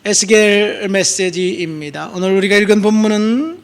에스겔 메시지입니다. 오늘 우리가 읽은 본문은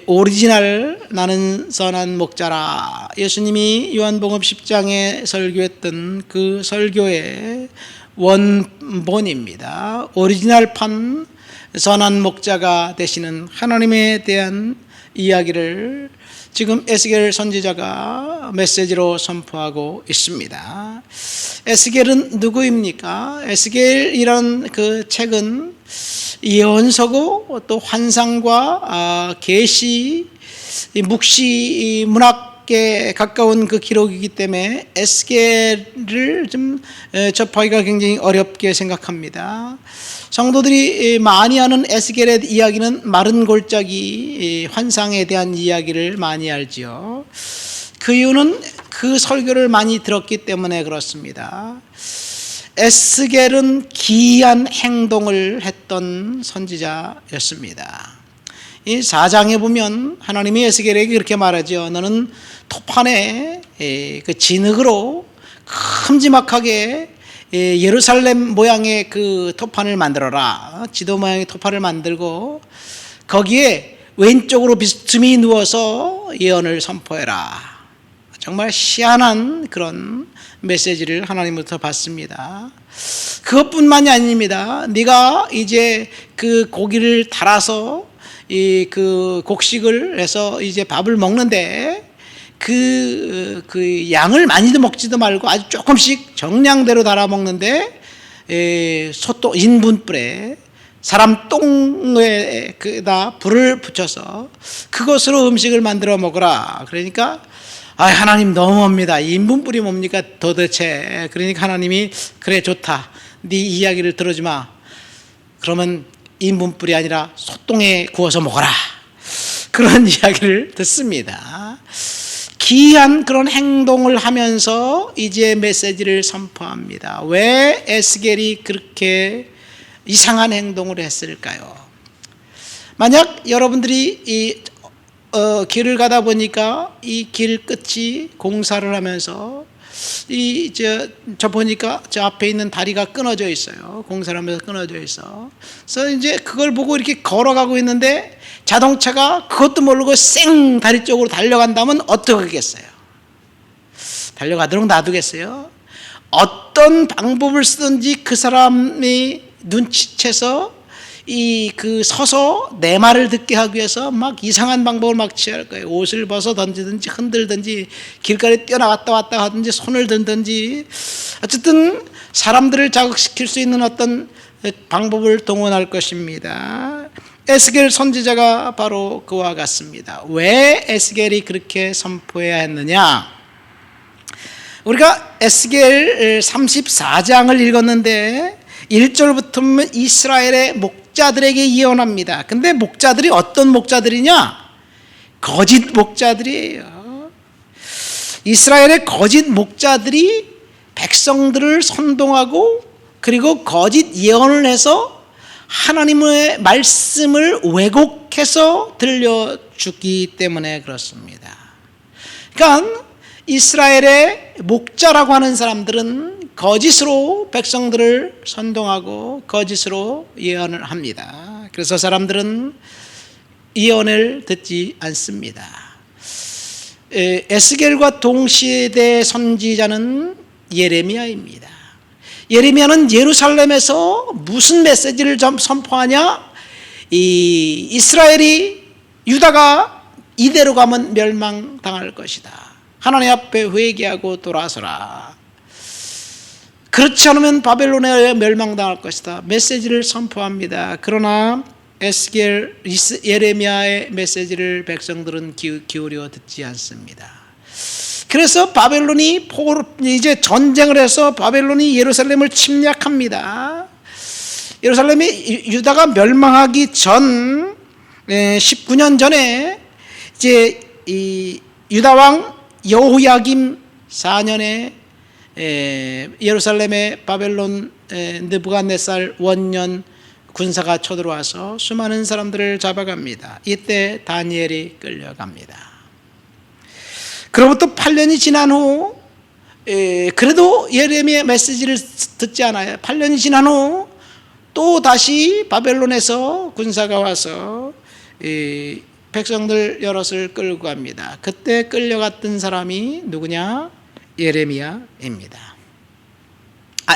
오리지널 나는 선한 목자라, 예수님이 요한복음 10장에 설교했던 그 설교의 원본입니다. 오리지널판 선한 목자가 되시는 하나님에 대한 이야기를 지금 에스겔 선지자가 메시지로 선포하고 있습니다. 에스겔은 누구입니까? 에스겔이란 그 책은 예언서고 또 환상과 계시, 묵시 문학에 가까운 그 기록이기 때문에 에스겔을 좀 접하기가 굉장히 어렵게 생각합니다. 성도들이 많이 하는 에스겔의 이야기는 마른 골짜기 환상에 대한 이야기를 많이 알지요. 그 이유는 그 설교를 많이 들었기 때문에 그렇습니다. 에스겔은 기이한 행동을 했던 선지자였습니다. 이 4장에 보면 하나님이 에스겔에게 그렇게 말하죠. 너는 토판에 그 진흙으로 큼지막하게 예루살렘 모양의 그 토판을 만들어라. 지도 모양의 토판을 만들고 거기에 왼쪽으로 비스듬히 누워서 예언을 선포해라. 정말 희한한 그런 메시지를 하나님부터 받습니다. 그것뿐만이 아닙니다. 네가 이제 그 고기를 달아서 그 곡식을 해서 이제 밥을 먹는데 그 양을 많이도 먹지도 말고 아주 조금씩 정량대로 달아 먹는데 소똥 인분불에 사람 똥에다 불을 붙여서 그것으로 음식을 만들어 먹어라. 그러니까 하나님 너무합니다. 인분불이 뭡니까 도대체. 그러니까 하나님이 그래 좋다. 네 이야기를 들어주마. 그러면 인분불이 아니라 소똥에 구워서 먹어라. 그런 이야기를 듣습니다. 기이한 그런 행동을 하면서 이제 메시지를 선포합니다. 왜 에스겔이 그렇게 이상한 행동을 했을까요? 만약 여러분들이 길을 가다 보니까 이 길 끝이 공사를 하면서 저 보니까 저 앞에 있는 다리가 끊어져 있어요. 공사를 하면서 끊어져 있어. 그래서 이제 그걸 보고 이렇게 걸어가고 있는데 자동차가 그것도 모르고 쌩 다리 쪽으로 달려간다면 어떻게 하겠어요? 달려가도록 놔두겠어요? 어떤 방법을 쓰든지 그 사람이 눈치채서 서서 내 말을 듣게 하기 위해서 막 이상한 방법을 막 취할 거예요. 옷을 벗어 던지든지 흔들든지 길가에 뛰어나갔다 왔다 하든지 손을 든든지 어쨌든 사람들을 자극시킬 수 있는 어떤 방법을 동원할 것입니다. 에스겔 선지자가 바로 그와 같습니다. 왜 에스겔이 그렇게 선포해야 했느냐? 우리가 에스겔 34장을 읽었는데 1절부터 이스라엘의 목자들에게 예언합니다. 근데 목자들이 어떤 목자들이냐? 거짓 목자들이에요. 이스라엘의 거짓 목자들이 백성들을 선동하고 그리고 거짓 예언을 해서 하나님의 말씀을 왜곡해서 들려주기 때문에 그렇습니다. 그러니까 이스라엘의 목자라고 하는 사람들은 거짓으로 백성들을 선동하고 거짓으로 예언을 합니다. 그래서 사람들은 예언을 듣지 않습니다. 에스겔과 동시대 선지자는 예레미야입니다. 예레미야는 예루살렘에서 무슨 메시지를 선포하냐? 이스라엘이 유다가 이대로 가면 멸망당할 것이다. 하나님 앞에 회개하고 돌아서라. 그렇지 않으면 바벨론에 멸망당할 것이다. 메시지를 선포합니다. 그러나 에스겔, 예레미야의 메시지를 백성들은 기울여 듣지 않습니다. 그래서 바벨론이 이제 전쟁을 해서 바벨론이 예루살렘을 침략합니다. 예루살렘이 유다가 멸망하기 전 19년 전에 이제 이 유다 왕 여호야김 4년에 예루살렘에 바벨론 느부갓네살 원년 군사가 쳐들어와서 수많은 사람들을 잡아갑니다. 이때 다니엘이 끌려갑니다. 그로부터 8년이 지난 후 그래도 예레미야 메시지를 듣지 않아요. 8년이 지난 후 또 다시 바벨론에서 군사가 와서 이 백성들 여럿을 끌고 갑니다. 그때 끌려갔던 사람이 누구냐? 예레미야입니다.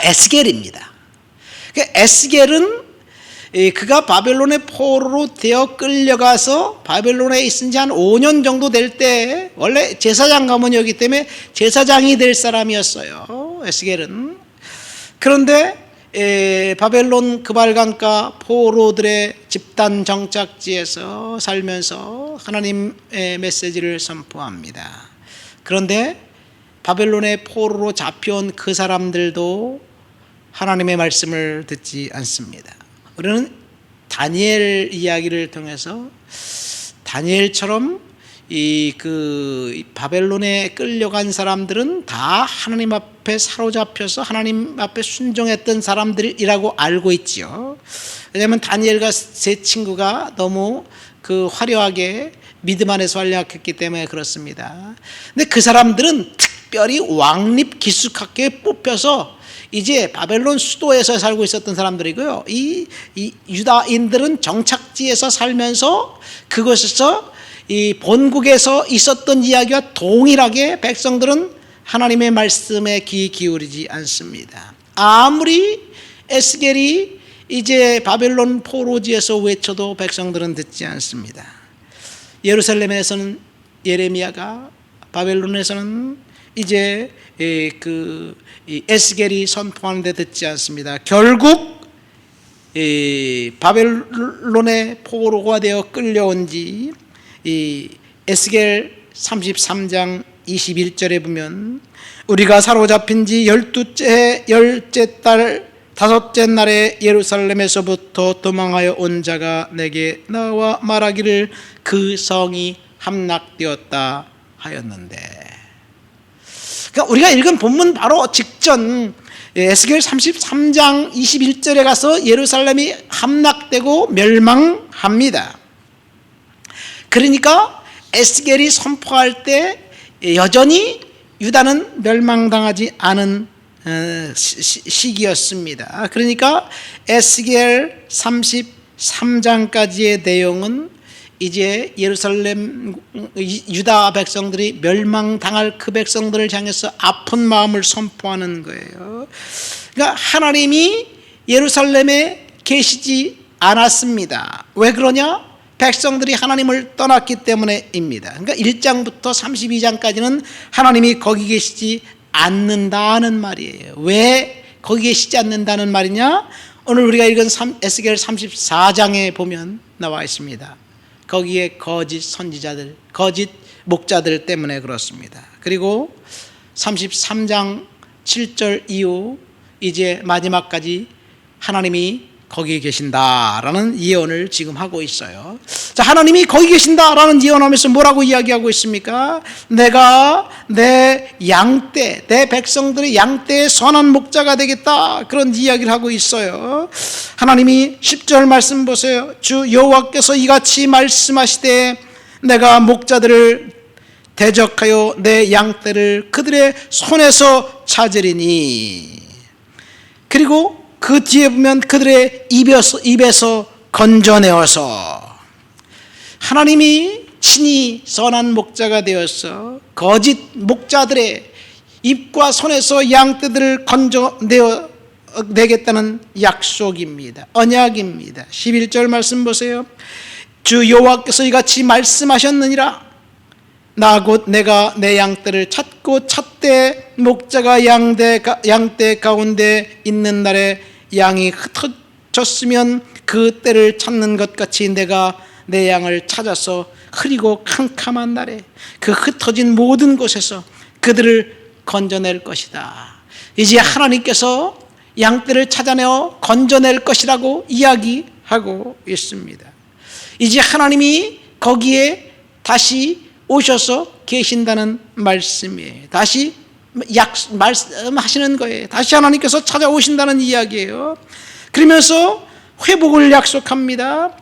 에스겔입니다. 에스겔은 그가 바벨론의 포로로 되어 끌려가서 바벨론에 있은 지 한 5년 정도 될 때 원래 제사장 가문이었기 때문에 제사장이 될 사람이었어요. 에스겔은. 그런데 바벨론 그발강가 포로들의 집단 정착지에서 살면서 하나님의 메시지를 선포합니다. 그런데 바벨론의 포로로 잡혀온 그 사람들도 하나님의 말씀을 듣지 않습니다. 우리는 다니엘 이야기를 통해서 다니엘처럼 이 바벨론에 끌려간 사람들은 다 하나님 앞에 사로잡혀서 하나님 앞에 순종했던 사람들이라고 알고 있지요. 왜냐하면 다니엘과 세 친구가 너무 화려하게 믿음 안에서 활약했기 때문에 그렇습니다. 근데 그 사람들은 특별히 왕립 기숙학교에 뽑혀서 이제 바벨론 수도에서 살고 있었던 사람들이고요. 이 유다인들은 정착지에서 살면서 그곳에서 이 본국에서 있었던 이야기와 동일하게 백성들은 하나님의 말씀에 귀 기울이지 않습니다. 아무리 에스겔이 이제 바벨론 포로지에서 외쳐도 백성들은 듣지 않습니다. 예루살렘에서는 예레미야가, 바벨론에서는 이제 에스겔이 선포하는데 듣지 않습니다. 결국 바벨론의 포로가 되어 끌려온 지 에스겔 33장 21절에 보면 우리가 사로잡힌 지 12째 달 5째 날에 예루살렘에서부터 도망하여 온 자가 내게 나와 말하기를 그 성이 함락되었다 하였는데, 그러니까 우리가 읽은 본문 바로 직전 에스겔 33장 21절에 가서 예루살렘이 함락되고 멸망합니다. 그러니까 에스겔이 선포할 때 여전히 유다는 멸망당하지 않은 시기였습니다. 그러니까 에스겔 33장까지의 내용은 이제 예루살렘 유다 백성들이 멸망당할 그 백성들을 향해서 아픈 마음을 선포하는 거예요. 그러니까 하나님이 예루살렘에 계시지 않았습니다. 왜 그러냐? 백성들이 하나님을 떠났기 때문에입니다. 그러니까 1장부터 32장까지는 하나님이 거기 계시지 않는다는 말이에요. 왜 거기 계시지 않는다는 말이냐? 오늘 우리가 읽은 에스겔 34장에 보면 나와 있습니다. 거기에 거짓 선지자들, 거짓 목자들 때문에 그렇습니다. 그리고 33장 7절 이후 이제 마지막까지 하나님이 거기에 계신다라는 예언을 지금 하고 있어요. 자, 하나님이 거기 계신다라는 예언하면서 뭐라고 이야기하고 있습니까? 내가 내 양떼, 내 백성들의 양떼의 선한 목자가 되겠다, 그런 이야기를 하고 있어요. 하나님이 10절 말씀 보세요. 주 여호와께서 이같이 말씀하시되 내가 목자들을 대적하여 내 양떼를 그들의 손에서 찾으리니, 그리고 그 뒤에 보면 그들의 입에서 건져내어서, 하나님이 친히 선한 목자가 되어서 거짓 목자들의 입과 손에서 양떼들을 건져내겠다는 약속입니다. 언약입니다. 11절 말씀 보세요. 주 여호와께서 이같이 말씀하셨느니라. 나 곧 내가 내 양떼를 찾고 찾되 목자가 양떼 가운데 있는 날에 양이 흩어졌으면 그 때를 찾는 것 같이 내가 내 양을 찾아서 흐리고 캄캄한 날에 그 흩어진 모든 곳에서 그들을 건져낼 것이다. 이제 하나님께서 양떼를 찾아내어 건져낼 것이라고 이야기하고 있습니다. 이제 하나님이 거기에 다시 오셔서 계신다는 말씀이에요. 다시 말씀하시는 거예요. 다시 하나님께서 찾아오신다는 이야기예요. 그러면서 회복을 약속합니다.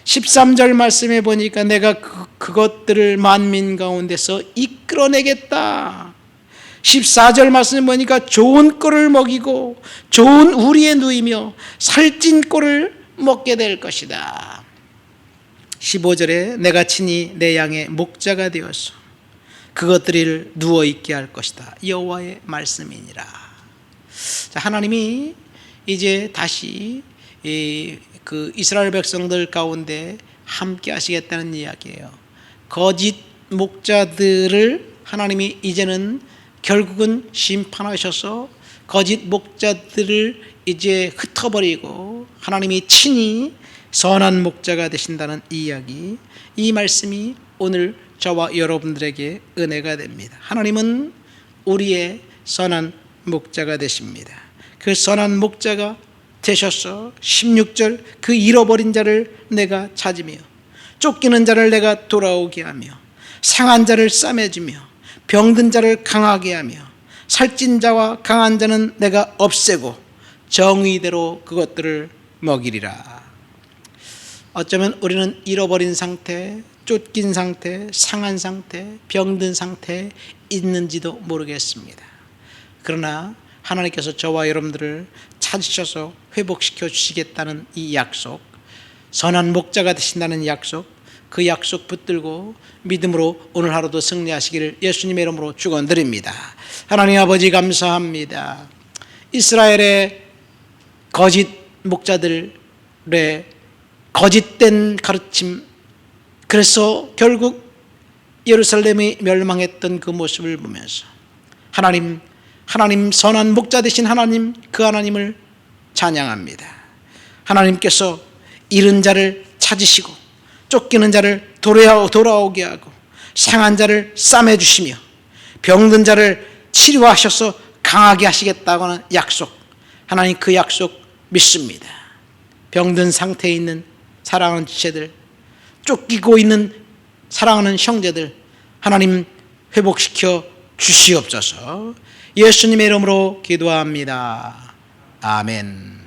13절 말씀에 보니까 내가 그것들을 만민 가운데서 이끌어내겠다. 14절 말씀이 뭐니까 좋은 꼴을 먹이고 좋은 우리에 누이며 살찐 꼴을 먹게 될 것이다. 15절에 내가 친히 내 양의 목자가 되어서 그것들을 누워있게 할 것이다. 여호와의 말씀이니라. 자, 하나님이 이제 다시 그 이스라엘 백성들 가운데 함께 하시겠다는 이야기예요. 거짓 목자들을 하나님이 이제는 결국은 심판하셔서 거짓 목자들을 이제 흩어버리고 하나님이 친히 선한 목자가 되신다는 이야기, 이 말씀이 오늘 저와 여러분들에게 은혜가 됩니다. 하나님은 우리의 선한 목자가 되십니다. 그 선한 목자가 되셔서 16절 그 잃어버린 자를 내가 찾으며 쫓기는 자를 내가 돌아오게 하며 상한 자를 싸매주며 병든 자를 강하게 하며 살찐 자와 강한 자는 내가 없애고 정의대로 그것들을 먹이리라. 어쩌면 우리는 잃어버린 상태, 쫓긴 상태, 상한 상태, 병든 상태에 있는지도 모르겠습니다. 그러나 하나님께서 저와 여러분들을 찾으셔서 회복시켜 주시겠다는 이 약속, 선한 목자가 되신다는 약속, 그 약속 붙들고 믿음으로 오늘 하루도 승리하시기를 예수님의 이름으로 축원드립니다. 하나님 아버지 감사합니다. 이스라엘의 거짓 목자들의 거짓된 가르침, 그래서 결국 예루살렘이 멸망했던 그 모습을 보면서 하나님 선한 목자 되신 하나님, 그 하나님을 찬양합니다. 하나님께서 잃은 자를 찾으시고 쫓기는 자를 돌아오게 하고 상한 자를 싸매주시며 병든 자를 치료하셔서 강하게 하시겠다고 하는 약속, 하나님 그 약속 믿습니다. 병든 상태에 있는 사랑하는 지체들, 쫓기고 있는 사랑하는 형제들 하나님 회복시켜 주시옵소서. 예수님의 이름으로 기도합니다. 아멘.